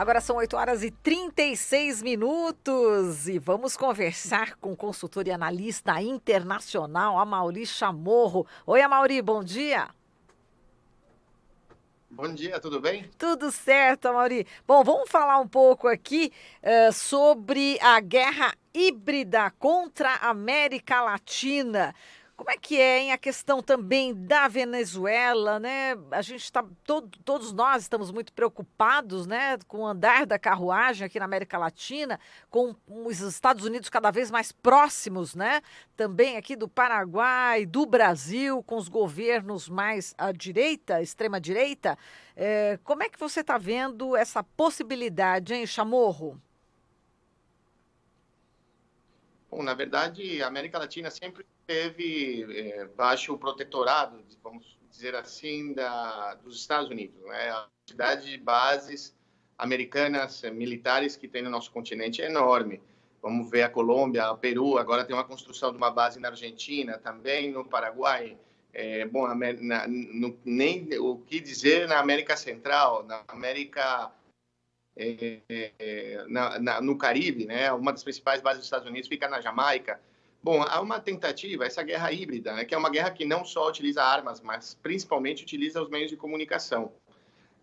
Agora são 8h36 e vamos conversar com o consultor e analista internacional, Amaury Chamorro. Oi, Amaury, bom dia. Bom dia, tudo bem? Tudo certo, Amaury. Bom, vamos falar um pouco aqui sobre a guerra híbrida contra a América Latina. Como é que é, hein, a questão também da Venezuela, né? A gente está, todos nós estamos muito preocupados, né, com o andar da carruagem aqui na América Latina, com os Estados Unidos cada vez mais próximos, né? Também aqui do Paraguai, do Brasil, com os governos mais à direita, extrema direita. Como é que você está vendo essa possibilidade, hein, Chamorro? Bom, na verdade, a América Latina sempre esteve baixo o protetorado, vamos dizer assim, dos Estados Unidos, né? A quantidade de bases americanas militares que tem no nosso continente é enorme. Vamos ver a Colômbia, o Peru, agora tem uma construção de uma base na Argentina, também no Paraguai. Bom, nem o que dizer na América Central, na América no Caribe, né? Uma das principais bases dos Estados Unidos fica na Jamaica. Bom, há uma tentativa, essa guerra híbrida, né? Que é uma guerra que não só utiliza armas, mas principalmente utiliza os meios de comunicação.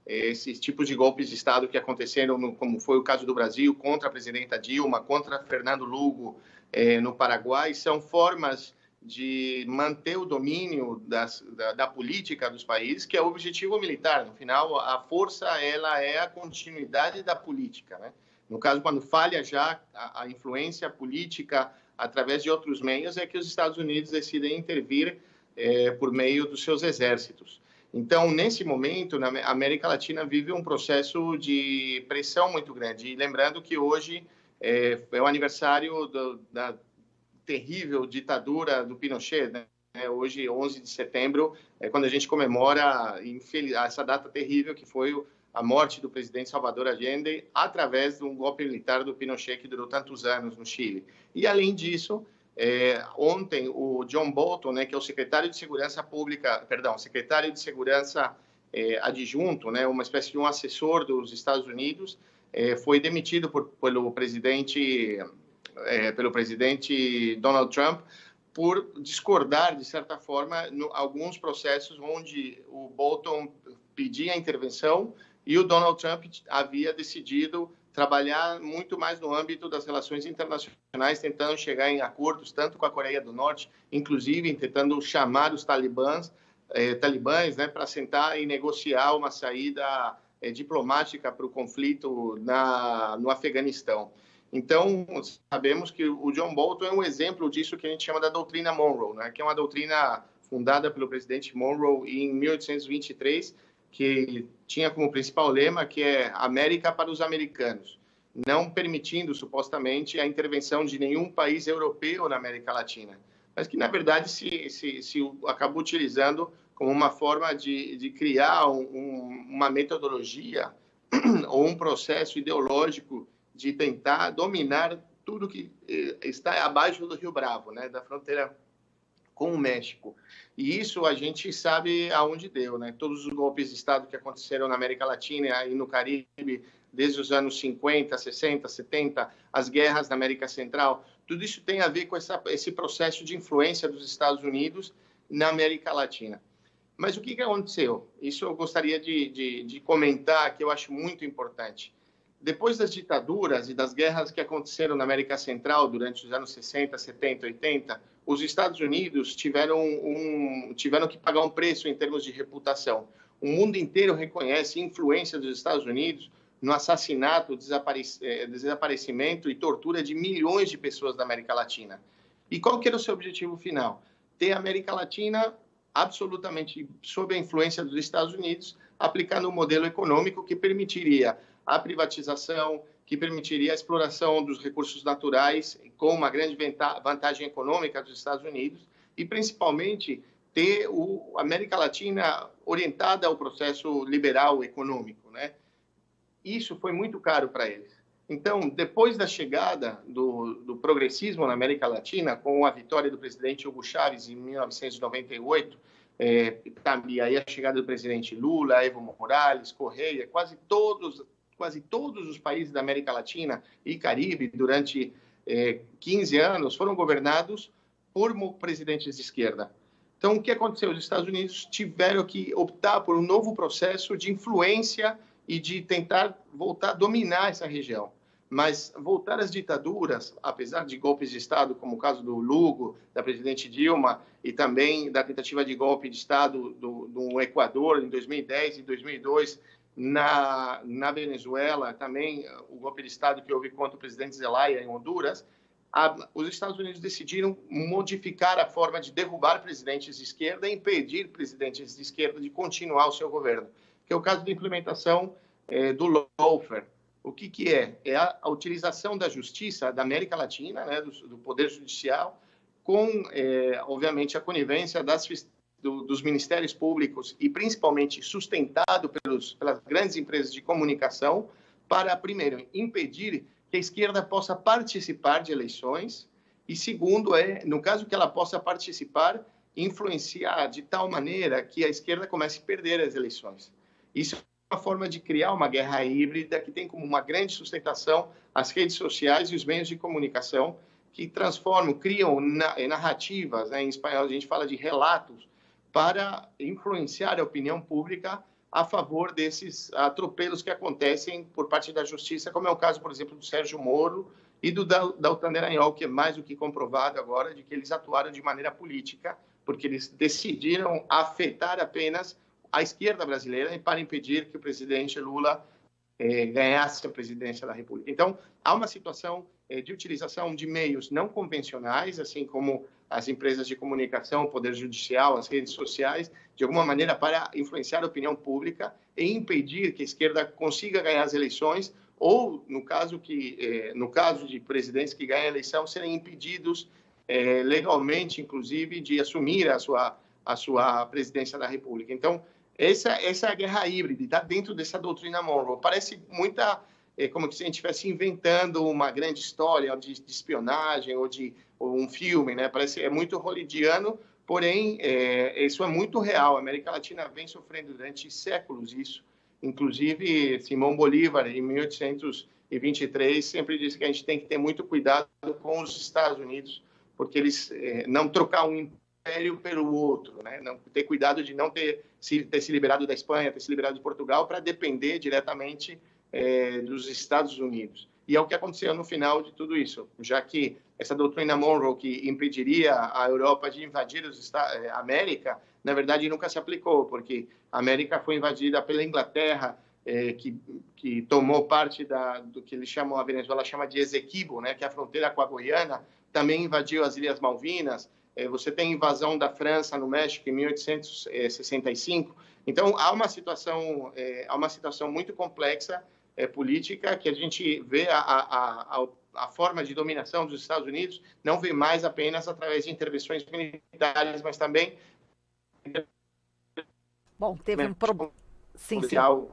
Esses tipos de golpes de Estado que aconteceram, como foi o caso do Brasil, contra a presidenta Dilma, contra Fernando Lugo, no Paraguai, são formas de manter o domínio da política dos países, que é o objetivo militar. No final, a força ela é a continuidade da política, né? No caso, quando falha já a influência política através de outros meios, é que os Estados Unidos decidem intervir por meio dos seus exércitos. Então, nesse momento, na América Latina vive um processo de pressão muito grande. E lembrando que hoje é o aniversário da terrível ditadura do Pinochet, né? Hoje, 11 de setembro, é quando a gente comemora essa data terrível que foi a morte do presidente Salvador Allende através de um golpe militar do Pinochet que durou tantos anos no Chile. E, além disso, ontem o John Bolton, né, que é o secretário de Segurança Pública, perdão, secretário de Segurança adjunto, né, uma espécie de um assessor dos Estados Unidos, foi demitido pelo presidente Donald Trump por discordar, de certa forma, alguns processos onde o Bolton pedia intervenção e o Donald Trump havia decidido trabalhar muito mais no âmbito das relações internacionais, tentando chegar em acordos, tanto com a Coreia do Norte, inclusive tentando chamar os talibãs, né, para sentar e negociar uma saída diplomática para o conflito no Afeganistão. Então, sabemos que o John Bolton é um exemplo disso que a gente chama da doutrina Monroe, né? Que é uma doutrina fundada pelo presidente Monroe em 1823, que tinha como principal lema que é América para os americanos, não permitindo, supostamente, a intervenção de nenhum país europeu na América Latina, mas que, na verdade, se acabou utilizando como uma forma de criar uma metodologia ou um processo ideológico de tentar dominar tudo que está abaixo do Rio Bravo, né, da fronteira com o México. E isso a gente sabe aonde deu, né? Todos os golpes de Estado que aconteceram na América Latina e no Caribe, desde os anos 50, 60, 70, as guerras na América Central, tudo isso tem a ver com esse processo de influência dos Estados Unidos na América Latina. Mas o que aconteceu? Isso eu gostaria de comentar, que eu acho muito importante. Depois das ditaduras e das guerras que aconteceram na América Central durante os anos 60, 70, 80, os Estados Unidos tiveram que pagar um preço em termos de reputação. O mundo inteiro reconhece a influência dos Estados Unidos no assassinato, desaparecimento e tortura de milhões de pessoas da América Latina. E qual que era o seu objetivo final? Ter a América Latina absolutamente sob a influência dos Estados Unidos, aplicando um modelo econômico que permitiria a privatização, que permitiria a exploração dos recursos naturais com uma grande vantagem econômica dos Estados Unidos e, principalmente, ter a América Latina orientada ao processo liberal econômico, né? Isso foi muito caro para eles. Então, depois da chegada do progressismo na América Latina, com a vitória do presidente Hugo Chávez em 1998, e aí a chegada do presidente Lula, Evo Morales, Correia, quase quase todos os países da América Latina e Caribe, durante 15 anos, foram governados por presidentes de esquerda. Então, o que aconteceu? Os Estados Unidos tiveram que optar por um novo processo de influência e de tentar voltar a dominar essa região. Mas voltar às ditaduras, apesar de golpes de Estado, como o caso do Lugo, da presidente Dilma, e também da tentativa de golpe de Estado do Equador em 2010 e 2002, na Venezuela, também o golpe de Estado que houve contra o presidente Zelaya em Honduras, os Estados Unidos decidiram modificar a forma de derrubar presidentes de esquerda e impedir presidentes de esquerda de continuar o seu governo, que é o caso da implementação do lawfare. O que é? É a utilização da justiça da América Latina, né, do Poder Judicial, com, obviamente, a conivência dos ministérios públicos e, principalmente, sustentado pelas grandes empresas de comunicação, para, primeiro, impedir que a esquerda possa participar de eleições e, segundo, no caso que ela possa participar, influenciar de tal maneira que a esquerda comece a perder as eleições. Isso é uma forma de criar uma guerra híbrida que tem como uma grande sustentação as redes sociais e os meios de comunicação que criam narrativas, né? Em espanhol a gente fala de relatos, para influenciar a opinião pública a favor desses atropelos que acontecem por parte da justiça, como é o caso, por exemplo, do Sérgio Moro e do Deltan Dallagnol, que é mais do que comprovado agora de que eles atuaram de maneira política, porque eles decidiram afetar apenas a esquerda brasileira para impedir que o presidente Lula ganhasse a presidência da República. Então, há uma situação de utilização de meios não convencionais, assim como as empresas de comunicação, o Poder Judicial, as redes sociais, de alguma maneira para influenciar a opinião pública e impedir que a esquerda consiga ganhar as eleições ou, no caso de presidentes que ganham a eleição, serem impedidos legalmente, inclusive, de assumir a sua presidência da República. Então, essa é a guerra híbrida, está dentro dessa doutrina Monroe. Parece como se a gente estivesse inventando uma grande história de espionagem ou um filme, né? É muito hollywoodiano, porém, isso é muito real. A América Latina vem sofrendo durante séculos isso. Inclusive, Simão Bolívar, em 1823, sempre disse que a gente tem que ter muito cuidado com os Estados Unidos, porque eles não trocar um império pelo outro, né? Não ter cuidado de não ter se liberado da Espanha, ter se liberado de Portugal, para depender diretamente dos Estados Unidos. E é o que aconteceu no final de tudo isso, já que essa doutrina Monroe, que impediria a Europa de invadir a América, na verdade nunca se aplicou, porque a América foi invadida pela Inglaterra, que tomou parte do que eles chamam, a Venezuela chama de Essequibo, né, que é a fronteira com a Guiana, também invadiu as Ilhas Malvinas. Você tem a invasão da França no México em 1865. Então, há uma situação muito complexa política, que a gente vê a forma de dominação dos Estados Unidos, não vê mais apenas através de intervenções militares, mas também... Bom, teve um problema... Sim.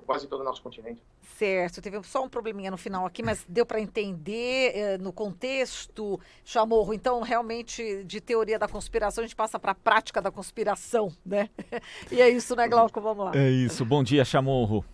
Quase todo o nosso continente. Certo, teve só um probleminha no final aqui, mas deu para entender no contexto, Chamorro. Então, realmente, de teoria da conspiração, a gente passa para a prática da conspiração, né? E é isso, né, Glauco? Vamos lá. É isso. Bom dia, Chamorro.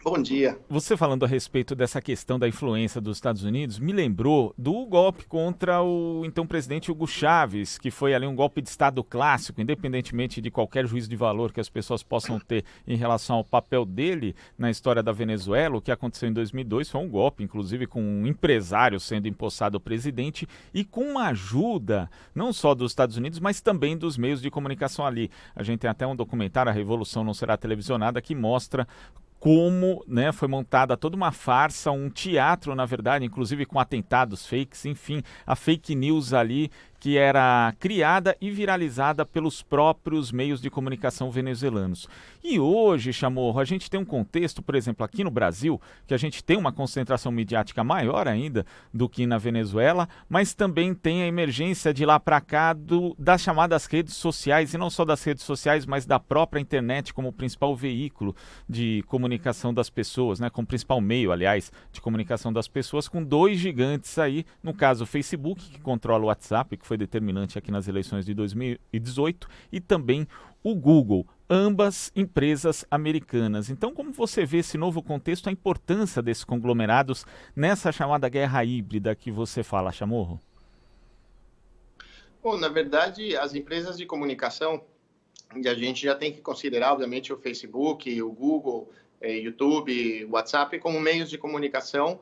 Bom dia. Você falando a respeito dessa questão da influência dos Estados Unidos, me lembrou do golpe contra o então presidente Hugo Chávez, que foi ali um golpe de Estado clássico, independentemente de qualquer juízo de valor que as pessoas possam ter em relação ao papel dele na história da Venezuela. O que aconteceu em 2002 foi um golpe, inclusive com um empresário sendo empossado presidente e com ajuda não só dos Estados Unidos, mas também dos meios de comunicação ali. A gente tem até um documentário, A Revolução Não Será Televisionada, que mostra como, né, foi montada toda uma farsa, um teatro, na verdade, inclusive com atentados fakes, enfim, a fake news ali que era criada e viralizada pelos próprios meios de comunicação venezuelanos. E hoje, Chamorro, a gente tem um contexto, por exemplo, aqui no Brasil, que a gente tem uma concentração midiática maior ainda do que na Venezuela, mas também tem a emergência de lá para cá das chamadas redes sociais, e não só das redes sociais, mas da própria internet como principal veículo de comunicação das pessoas, né, como principal meio, aliás, de comunicação das pessoas, com dois gigantes aí, no caso o Facebook, que controla o WhatsApp, que foi determinante aqui nas eleições de 2018, e também o Google. ambas empresas americanas. Então, como você vê esse novo contexto, a importância desses conglomerados nessa chamada guerra híbrida que você fala, Chamorro? Bom, na verdade, as empresas de comunicação, e a gente já tem que considerar, obviamente, o Facebook, o Google, YouTube, WhatsApp como meios de comunicação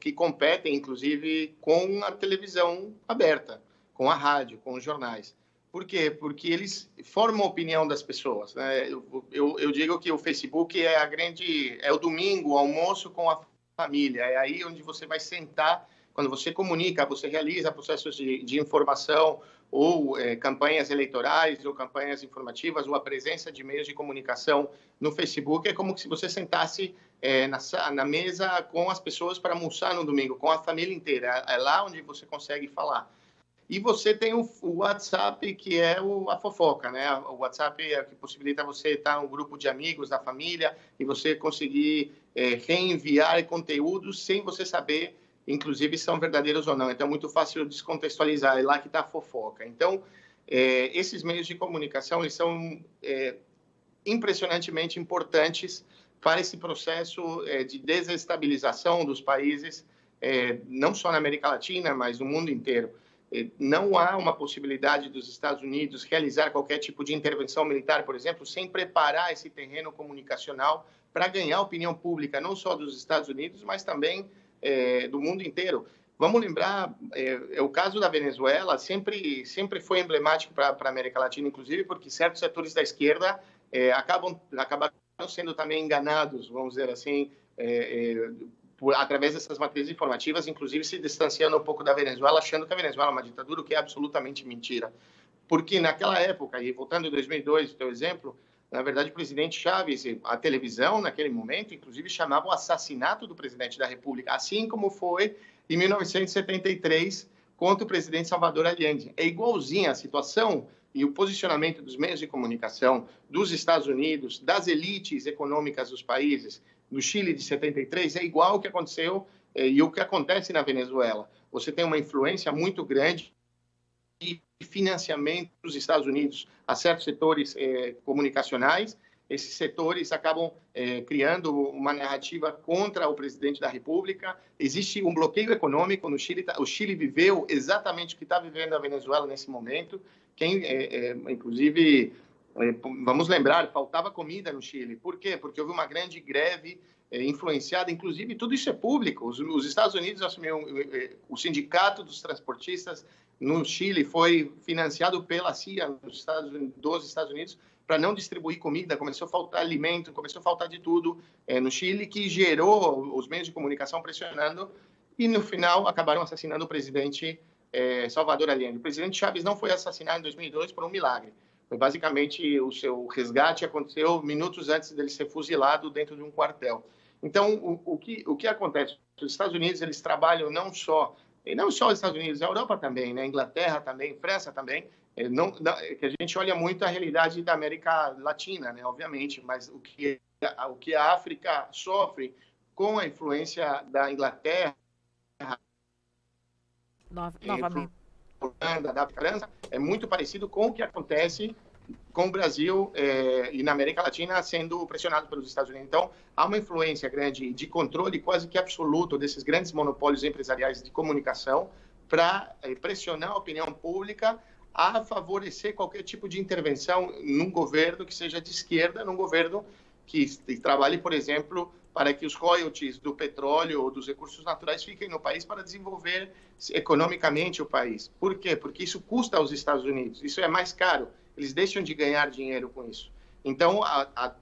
que competem, inclusive, com a televisão aberta, com a rádio, com os jornais. Por quê? Porque eles formam a opinião das pessoas, né? Eu digo que o Facebook é o domingo, o almoço com a família. É aí onde você vai sentar, quando você comunica, você realiza processos de informação ou campanhas eleitorais ou campanhas informativas ou a presença de meios de comunicação no Facebook. É como se você sentasse na mesa com as pessoas para almoçar no domingo, com a família inteira. É lá onde você consegue falar. E você tem o WhatsApp, que é a fofoca, né? O WhatsApp é o que possibilita você estar em um grupo de amigos, da família, e você conseguir reenviar conteúdos sem você saber, inclusive, se são verdadeiros ou não. Então, é muito fácil descontextualizar, é lá que está a fofoca. Então, esses meios de comunicação, eles são impressionantemente importantes para esse processo de desestabilização dos países, não só na América Latina, mas no mundo inteiro. Não há uma possibilidade dos Estados Unidos realizar qualquer tipo de intervenção militar, por exemplo, sem preparar esse terreno comunicacional para ganhar a opinião pública, não só dos Estados Unidos, mas também do mundo inteiro. Vamos lembrar, o caso da Venezuela sempre foi emblemático para a América Latina, inclusive porque certos setores da esquerda acabaram sendo também enganados, vamos dizer assim, através dessas matrizes informativas, inclusive se distanciando um pouco da Venezuela, achando que a Venezuela é uma ditadura, o que é absolutamente mentira. Porque naquela época, e voltando em 2002, o teu exemplo, na verdade, o presidente Chávez, a televisão, naquele momento, inclusive, chamava o assassinato do presidente da República, assim como foi em 1973 contra o presidente Salvador Allende. É igualzinha a situação e o posicionamento dos meios de comunicação dos Estados Unidos, das elites econômicas dos países, no Chile de 73, é igual ao que aconteceu e o que acontece na Venezuela. Você tem uma influência muito grande de financiamento dos Estados Unidos a certos setores comunicacionais. Esses setores acabam criando uma narrativa contra o presidente da República. Existe um bloqueio econômico no Chile. O Chile viveu exatamente o que está vivendo a Venezuela nesse momento. Inclusive, vamos lembrar, faltava comida no Chile. Por quê? Porque houve uma grande greve influenciada, inclusive tudo isso é público. Os Estados Unidos assumiram, o sindicato dos transportistas no Chile foi financiado pela CIA dos Estados Unidos para não distribuir comida, começou a faltar alimento, começou a faltar de tudo no Chile, que gerou os meios de comunicação pressionando e no final acabaram assassinando o presidente Salvador Allende. O presidente Chávez não foi assassinado em 2002 por um milagre. Foi basicamente o seu resgate aconteceu minutos antes dele ser fuzilado dentro de um quartel. Então, o que acontece? Os Estados Unidos, eles trabalham não só os Estados Unidos, a Europa também, né? A Inglaterra também, França também, que a gente olha muito a realidade da América Latina, né? Obviamente, mas o que a África sofre com a influência da Inglaterra, novamente, da França, é muito parecido com o que acontece com o Brasil e na América Latina sendo pressionado pelos Estados Unidos. Então, há uma influência grande de controle quase que absoluto desses grandes monopólios empresariais de comunicação para pressionar a opinião pública a favorecer qualquer tipo de intervenção num governo que seja de esquerda, num governo que trabalhe, por exemplo, para que os royalties do petróleo ou dos recursos naturais fiquem no país para desenvolver economicamente o país. Por quê? Porque isso custa aos Estados Unidos, isso é mais caro, eles deixam de ganhar dinheiro com isso. Então,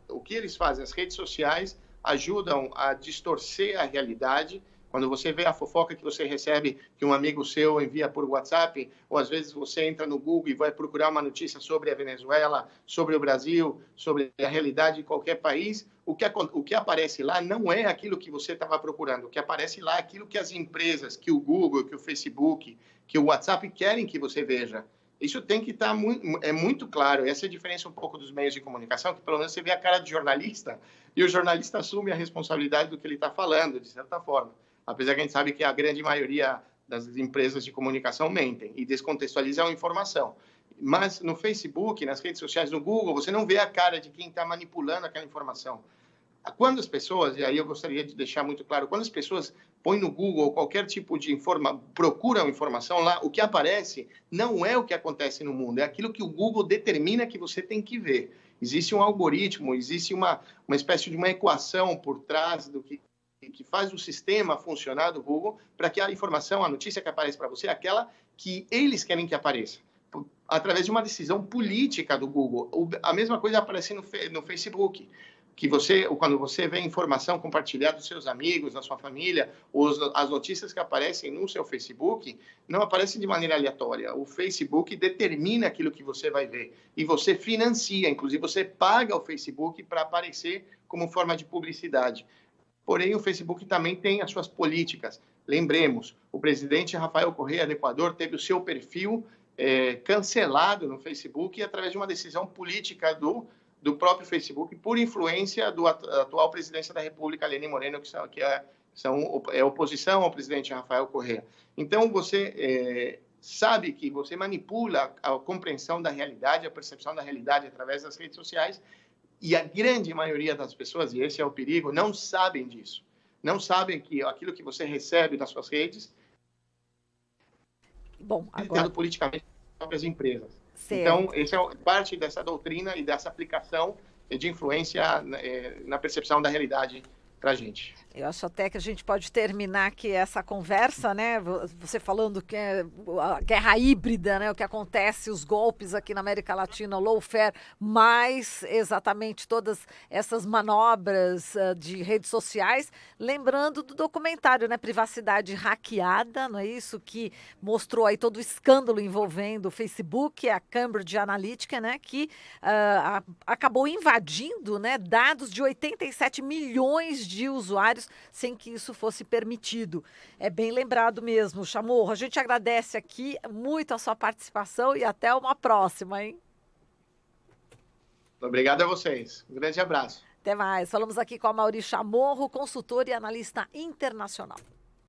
o que eles fazem? As redes sociais ajudam a distorcer a realidade. Quando você vê a fofoca que você recebe, que um amigo seu envia por WhatsApp, ou às vezes você entra no Google e vai procurar uma notícia sobre a Venezuela, sobre o Brasil, sobre a realidade de qualquer país, o que aparece lá não é aquilo que você estava procurando. O que aparece lá é aquilo que as empresas, que o Google, que o Facebook, que o WhatsApp querem que você veja. Isso tem que estar muito claro. Essa é a diferença um pouco dos meios de comunicação, que pelo menos você vê a cara de jornalista e o jornalista assume a responsabilidade do que ele está falando, de certa forma. Apesar que a gente sabe que a grande maioria das empresas de comunicação mentem e descontextualizam a informação. Mas no Facebook, nas redes sociais, no Google, você não vê a cara de quem está manipulando aquela informação. Quando as pessoas, e aí eu gostaria de deixar muito claro, quando as pessoas põem no Google qualquer tipo de procuram informação lá, o que aparece não é o que acontece no mundo, é aquilo que o Google determina que você tem que ver. Existe um algoritmo, existe uma espécie de uma equação por trás do que faz o sistema funcionar do Google para que a informação, a notícia que aparece para você é aquela que eles querem que apareça, através de uma decisão política do Google. A mesma coisa aparece no Facebook, que quando você vê informação compartilhada dos seus amigos, da sua família, as notícias que aparecem no seu Facebook, não aparecem de maneira aleatória. O Facebook determina aquilo que você vai ver e você financia, inclusive você paga o Facebook para aparecer como forma de publicidade. Porém, o Facebook também tem as suas políticas. Lembremos, o presidente Rafael Correa do Equador teve o seu perfil cancelado no Facebook através de uma decisão política do próprio Facebook, por influência do atual presidente da República, Lenín Moreno, que é oposição ao presidente Rafael Correa. Então, você sabe que você manipula a compreensão da realidade, a percepção da realidade através das redes sociais, e a grande maioria das pessoas, e esse é o perigo, não sabem disso. Não sabem que aquilo que você recebe nas suas redes é agora politicamente pelas próprias empresas. Certo. Então, essa é parte dessa doutrina e dessa aplicação de influência na percepção da realidade para a gente. Eu acho até que a gente pode terminar aqui essa conversa, né? Você falando que é a guerra híbrida, né? O que acontece, os golpes aqui na América Latina, lawfare, mais exatamente todas essas manobras de redes sociais. Lembrando do documentário, né? Privacidade Hackeada, não é isso? Que mostrou aí todo o escândalo envolvendo o Facebook, a Cambridge Analytica, né? Que acabou invadindo, né? Dados de 87 milhões de usuários sem que isso fosse permitido. É bem lembrado mesmo, Chamorro. A gente agradece aqui muito a sua participação e até uma próxima, hein? Obrigado a vocês. Um grande abraço. Até mais. Falamos aqui com a Amaury Chamorro, consultor e analista internacional.